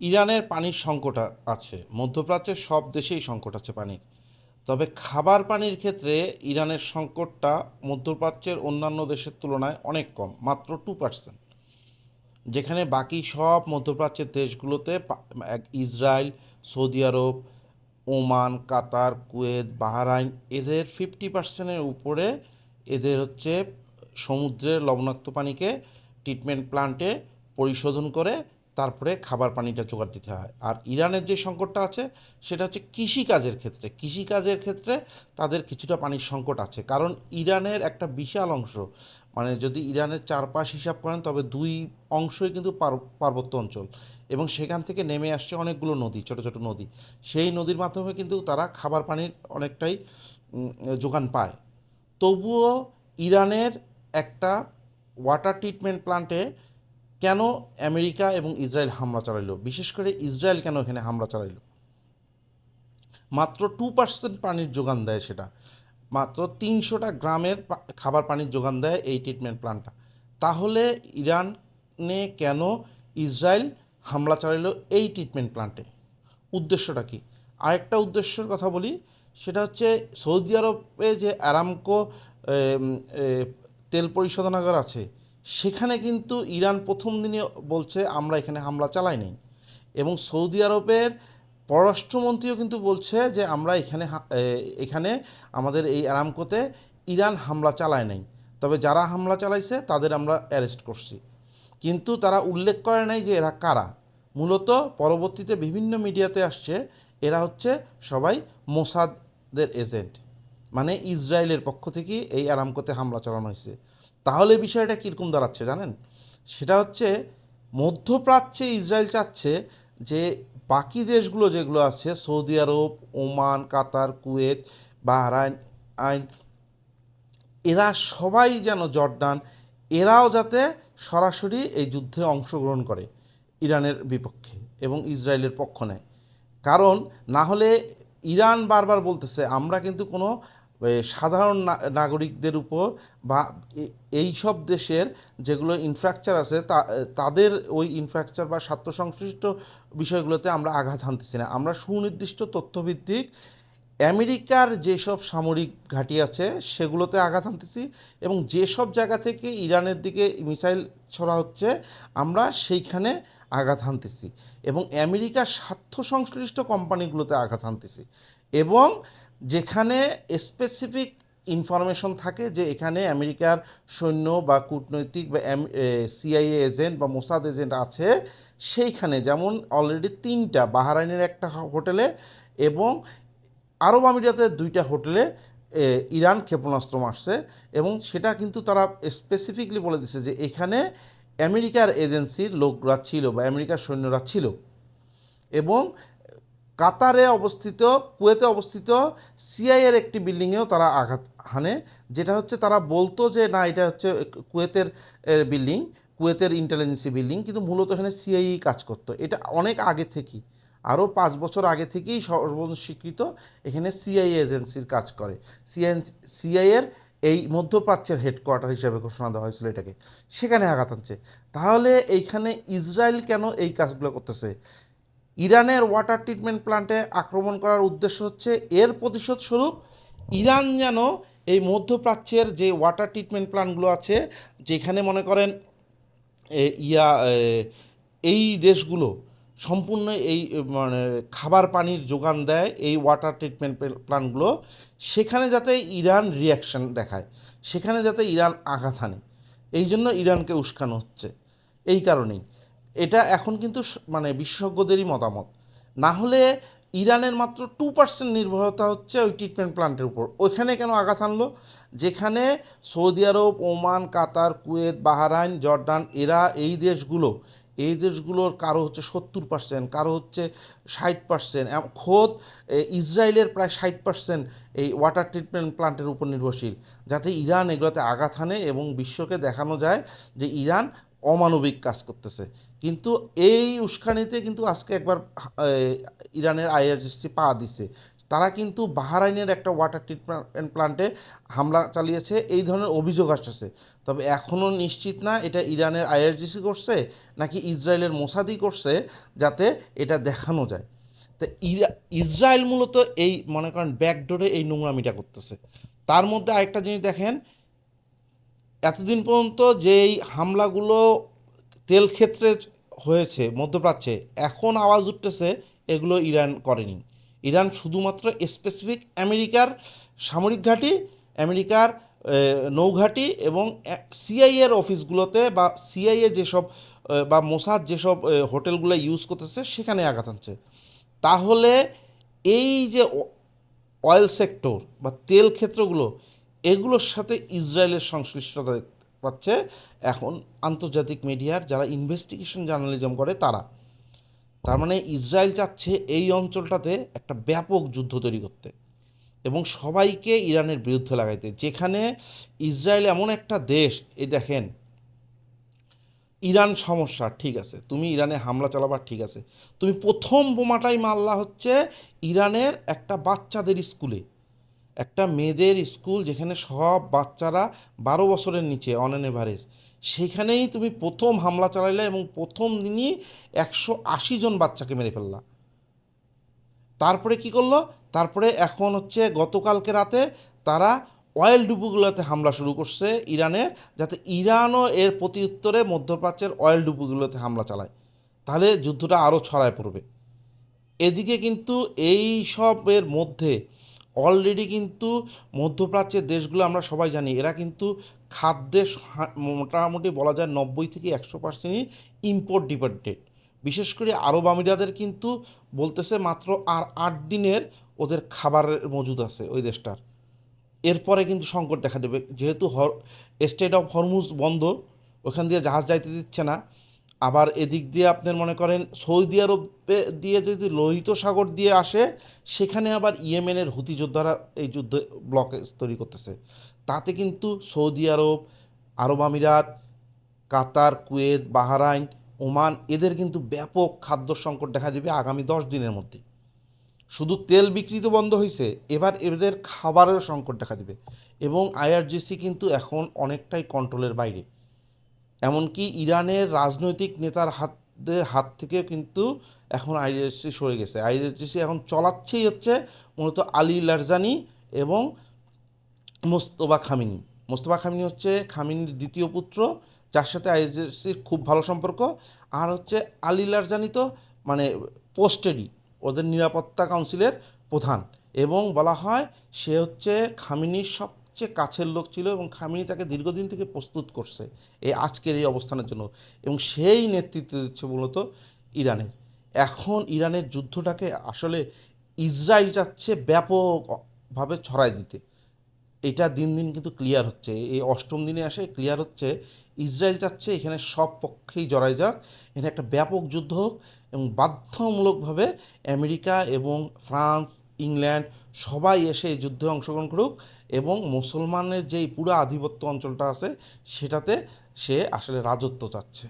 ইরানের পানির সংকট আছে, মধ্যপ্রাচ্যের সব দেশেই সংকট আছে পানির। তবে খাবার পানির ক্ষেত্রে ইরানের সংকটটা মধ্যপ্রাচ্যের অন্যান্য দেশের তুলনায় অনেক কম, মাত্র 2%। যেখানে বাকি সব মধ্যপ্রাচ্যের দেশগুলোতে ইসরায়েল, সৌদি আরব, ওমান, কাতার, কুয়েত, বাহরাইন, এদের 50%-এর উপরে এদের হচ্ছে সমুদ্রের লবণাক্ত পানিকে ট্রিটমেন্ট প্লান্টে পরিশোধন করে তারপরে খাবার পানিটা জোগাড় দিতে হয়। আর ইরানের যে সংকটটা আছে সেটা হচ্ছে কৃষিকাজের ক্ষেত্রে তাদের কিছুটা পানির সংকট আছে, কারণ ইরানের একটা বিশাল অংশ, মানে যদি ইরানের চারপাশ হিসাব করেন তবে দুই অংশই কিন্তু পার্বত্য অঞ্চল, এবং সেখান থেকে নেমে আসছে অনেকগুলো নদী, ছোট ছোট নদী। সেই নদীর মাধ্যমে কিন্তু তারা খাবার পানির অনেকটাই যোগান পায়। তবুও ইরানের একটা ওয়াটার ট্রিটমেন্ট প্লান্টে কেন আমেরিকা এবং ইসরায়েল হামলা চালাইলো, বিশেষ করে ইসরায়েল কেন এখানে হামলা চালাইলো? মাত্র 2% পানির যোগান দেয় সেটা, মাত্র 300টা গ্রামের খাবার পানির যোগান দেয় এই ট্রিটমেন্ট প্ল্যান্টটা। তাহলে ইরানে কেন ইসরায়েল হামলা চালাইলো এই ট্রিটমেন্ট প্ল্যান্টে? উদ্দেশ্যটা কি? আরেকটা উদ্দেশ্যের কথা বলি, সেটা হচ্ছে সৌদি আরবে যে আরামকো তেল পরিশোধনাগার আছে, সেখানে কিন্তু ইরান প্রথম দিনে বলছে আমরা এখানে হামলা চালাই নাই, এবং সৌদি আরবের পররাষ্ট্রমন্ত্রীও কিন্তু বলছে যে আমরা এখানে আমাদের এই আরামকোতে ইরান হামলা চালায় নাই, তবে যারা হামলা চালাইছে তাদের আমরা অ্যারেস্ট করছি। কিন্তু তারা উল্লেখ করে নাই যে এরা কারা। মূলত পরবর্তীতে বিভিন্ন মিডিয়াতে আসছে এরা হচ্ছে সবাই মোসাদের এজেন্ট, মানে ইসরায়েলের পক্ষ থেকে এই আরামকোতে হামলা চালানো হয়েছে। তাহলে বিষয়টা কীরকম দাঁড়াচ্ছে জানেন? সেটা হচ্ছে মধ্যপ্রাচ্যে ইসরায়েল চাচ্ছে যে বাকি দেশগুলো যেগুলো আছে, সৌদি আরব, ওমান, কাতার, কুয়েত, বাহরাইন, আইন, এরা সবাই যেন, জর্ডান, এরাও যাতে সরাসরি এই যুদ্ধে অংশগ্রহণ করে ইরানের বিপক্ষে এবং ইসরায়েলের পক্ষ নেয়। কারণ না হলে ইরান বারবার বলতেছে আমরা কিন্তু কোনো সাধারণ নাগরিকদের উপর বা এই সব দেশের যেগুলো ইনফ্রাস্ট্রাকচার আছে তাদের ওই ইনফ্রাস্ট্রাকচার বা স্বার্থ সংশ্লিষ্ট বিষয়গুলোতে আমরা আঘাত হানতেছি না, আমরা সুনির্দিষ্ট তথ্যভিত্তিক আমেরিকার যেসব সামরিক ঘাঁটি আছে সেগুলোতে আঘাত হানতেছি, এবং যেসব জায়গা থেকে ইরানের দিকে মিসাইল ছড়া হচ্ছে আমরা সেইখানে আঘাত হানতেছি, এবং আমেরিকার স্বার্থ সংশ্লিষ্ট কোম্পানিগুলোতে আঘাত হানতেছি, এবং যেখানে স্পেসিফিক ইনফরমেশন থাকে যে এখানে আমেরিকার সৈন্য বা কূটনৈতিক বা সিআইএ এজেন্ট বা মোসাদ এজেন্ট আছে, সেইখানে যেমন অলরেডি 3টা বাহরাইনের একটা হোটেলে এবং আরব আমিরাতের 2টা হোটেলে ইরান ক্ষেপণাস্ত্র মারছে, এবং সেটা কিন্তু তারা স্পেসিফিকলি বলে দিছে যে এখানে আমেরিকার এজেন্সির লোকরা ছিল বা আমেরিকার সৈন্যরা ছিল। এবং কাতারে অবস্থিত, কুয়েতে অবস্থিত সিআইএর একটি বিল্ডিংয়েও তারা আঘাত হানে, যেটা হচ্ছে তারা বলতো যে না এটা হচ্ছে কুয়েতের বিল্ডিং, কুয়েতের ইন্টেলিজেন্সি বিল্ডিং, কিন্তু মূলত এখানে সিআইই কাজ করতো। এটা অনেক আগে থেকেই, আরও 5 বছর আগে থেকেই সর্বস্বীকৃত এখানে সিআইএ এজেন্সির কাজ করে। সিআইএর এই মধ্যপ্রাচ্যের হেডকোয়ার্টার হিসেবে ঘোষণা দেওয়া হয়েছিল এটাকে, সেখানে আঘাত আনছে। তাহলে এইখানে ইসরায়েল কেন এই কাজগুলো করতেছে? ইরানের ওয়াটার ট্রিটমেন্ট প্ল্যান্টে আক্রমণ করার উদ্দেশ্য হচ্ছে এর প্রতিশোধ স্বরূপ ইরান যেন এই মধ্যপ্রাচ্যের যে ওয়াটার ট্রিটমেন্ট প্ল্যান্টগুলো আছে, যেখানে মনে করেন এই দেশগুলো সম্পূর্ণ এই মানে খাবার পানির যোগান দেয় এই ওয়াটার ট্রিটমেন্ট প্ল্যান্টগুলো, সেখানে যাতে ইরান রিয়াকশন দেখায়, সেখানে যাতে ইরান আঘাত হানে, এই জন্য ইরানকে উস্কানো হচ্ছে। এই কারণেই এটা এখন কিন্তু মানে বিশেষজ্ঞদেরই মতামত। না হলে ইরানের মাত্র 2% নির্ভরতা হচ্ছে ওই ট্রিটমেন্ট প্ল্যান্টের উপর। ওইখানে কেন আঘাত আনলো? যেখানে সৌদি আরব, ওমান, কাতার, কুয়েত, বাহরাইন, জর্ডান, এরা এই দেশগুলোর কারো হচ্ছে 70%, কারো হচ্ছে 60%, খোদ ইসরায়েলের প্রায় 60% এই ওয়াটার ট্রিটমেন্ট প্ল্যান্টের উপর নির্ভরশীল, যাতে ইরান এগুলোতে আঘাত হানে এবং বিশ্বকে দেখানো যায় যে ইরান অমানবিক কাজ করতেছে। কিন্তু এই উস্কানিতে কিন্তু আজকে একবার ইরানের আইআরজিসি পা দিছে। তারা কিন্তু বাহরাইনের একটা ওয়াটার ট্রিটমেন্ট প্ল্যান্টে হামলা চালিয়েছে, এই ধরনের অভিযোগ আসছে। তবে এখনও নিশ্চিত না এটা ইরানের আইআরজিসি করছে নাকি ইসরায়েলের মোসাদি করছে, যাতে এটা দেখানো যায়। তো ইসরায়েল মূলত এই মনে করেন ব্যাকডোরে এই নোংরামিটা করতেছে। তার মধ্যে আরেকটা জিনিস দেখেন, এতদিন পর্যন্ত যেই হামলাগুলো তেল ক্ষেত্রে হয়েছে মধ্যপ্রাচ্যে, এখন আওয়াজ উঠতেছে এগুলো ইরান করেনি। ইরান শুধুমাত্র স্পেসিফিক আমেরিকার সামরিক ঘাঁটি, আমেরিকার নৌঘাঁটি এবং সিআইএর অফিসগুলোতে বা সিআইএ যেসব বা মোসাদ যেসব হোটেলগুলো ইউজ করতেছে সেখানে আঘাত আনছে। তাহলে এই যে অয়েল সেক্টর বা তেল ক্ষেত্রগুলো, এগুলোর সাথে ইসরায়েলের সংশ্লিষ্টতা পাচ্ছে এখন আন্তর্জাতিক মিডিয়ার যারা ইনভেস্টিগেশন জার্নালিজম করে তারা। তার মানে ইসরায়েল চাচ্ছে এই অঞ্চলটাতে একটা ব্যাপক যুদ্ধ তৈরি করতে এবং সবাইকে ইরানের বিরুদ্ধে লাগাইতে। যেখানে ইসরায়েল এমন একটা দেশ, এই দেখেন, ইরান সমস্যা ঠিক আছে, তুমি ইরানে হামলা চালাবার ঠিক আছে, তুমি প্রথম বোমাটাই মারলা হচ্ছে ইরানের একটা বাচ্চাদের স্কুলে, একটা মেয়েদের স্কুল যেখানে সব বাচ্চারা 12 বছরের নিচে অন অ্যান এভারেজ, সেখানেই তুমি প্রথম হামলা চালাইলে এবং প্রথম দিনই 180 জন বাচ্চাকে মেরে ফেললা। তারপরে কি করলো, তারপরে এখন হচ্ছে গতকালকে রাতে তারা অয়েল ডুবুগুলোতে হামলা শুরু করছে ইরানের, যাতে ইরানও এর প্রতি উত্তরে মধ্যপ্রাচ্যের অয়েল ডুবুগুলোতে হামলা চালায়, তাহলে যুদ্ধটা আরও ছড়ায় পড়বে। এদিকে কিন্তু এই সবের মধ্যে অলরেডি কিন্তু মধ্যপ্রাচ্যের দেশগুলো আমরা সবাই জানি এরা কিন্তু খাদ্যে মোটামুটি বলা যায় 90 থেকে 100%ই ইম্পোর্ট ডিপেন্ডেন্ট। বিশেষ করে আরব আমিরাদের কিন্তু বলতেছে মাত্র আর 8 দিনের ওদের খাবারের মজুদ আছে ওই দেশটার, এরপরে কিন্তু সংকট দেখা দেবে, যেহেতু স্টেট অফ হরমুজ বন্ধ, ওখান দিয়ে জাহাজ যাইতে দিচ্ছে না। আবার এদিক দিয়ে আপনার মনে করেন সৌদি আরবে দিয়ে যদি লোহিত সাগর দিয়ে আসে, সেখানে আবার ইয়েমেনের হুতি যোদ্ধারা এই যুদ্ধে ব্লকেজ তৈরি করতেছে। তাতে কিন্তু সৌদি আরব, আরব আমিরাত, কাতার, কুয়েত, বাহরাইন, ওমান, এদের কিন্তু ব্যাপক খাদ্য সংকট দেখা দেবে আগামী 10 দিনের মধ্যে। শুধু তেল বিক্রি তো বন্ধ হয়েছে, এবার এদের খাবারের সংকট দেখা দিবে এবং আইআরজিসি কিন্তু এখন অনেকটাই কন্ট্রোলের বাইরে। এমনকি ইরানের রাজনৈতিক নেতার হাত থেকে কিন্তু এখন আইআরজিসি সরে গেছে। আইআরজিসি এখন চলাচ্ছেই হচ্ছে মূলত আলী লারজানি এবং মোস্তফা খামিনি। মোস্তফা খামিনি হচ্ছে খামিনির দ্বিতীয় পুত্র, যার সাথে আইআরজিসির খুব ভালো সম্পর্ক। আর হচ্ছে আলী লারজানি তো মানে পোস্টেডই ওদের নিরাপত্তা কাউন্সিলের প্রধান, এবং বলা হয় সে হচ্ছে খামিনির সবচেয়ে কাছের লোক ছিল এবং খামিনি তাকে দীর্ঘদিন থেকে প্রস্তুত করছে এই আজকের এই অবস্থানের জন্য, এবং সেই নেতৃত্ব দিচ্ছে মূলত ইরানের। এখন ইরানের যুদ্ধটাকে আসলে ইসরায়েল চাচ্ছে ব্যাপকভাবে ছড়াই দিতে। এটা দিন দিন কিন্তু ক্লিয়ার হচ্ছে, এই 8ম দিনে আসে ক্লিয়ার হচ্ছে ইসরায়েল চাচ্ছে এখানে সব পক্ষেই জড়াই যাক, এখানে একটা ব্যাপক যুদ্ধ হোক এবং বাধ্যমূলকভাবে আমেরিকা এবং ফ্রান্স, ইংল্যান্ড সবাই এসে এই যুদ্ধে অংশগ্রহণ করুক এবং মুসলমানের যেই পুরো আধিপত্য অঞ্চলটা আছে সেটাতে সে আসলে রাজত্ব চাচ্ছে।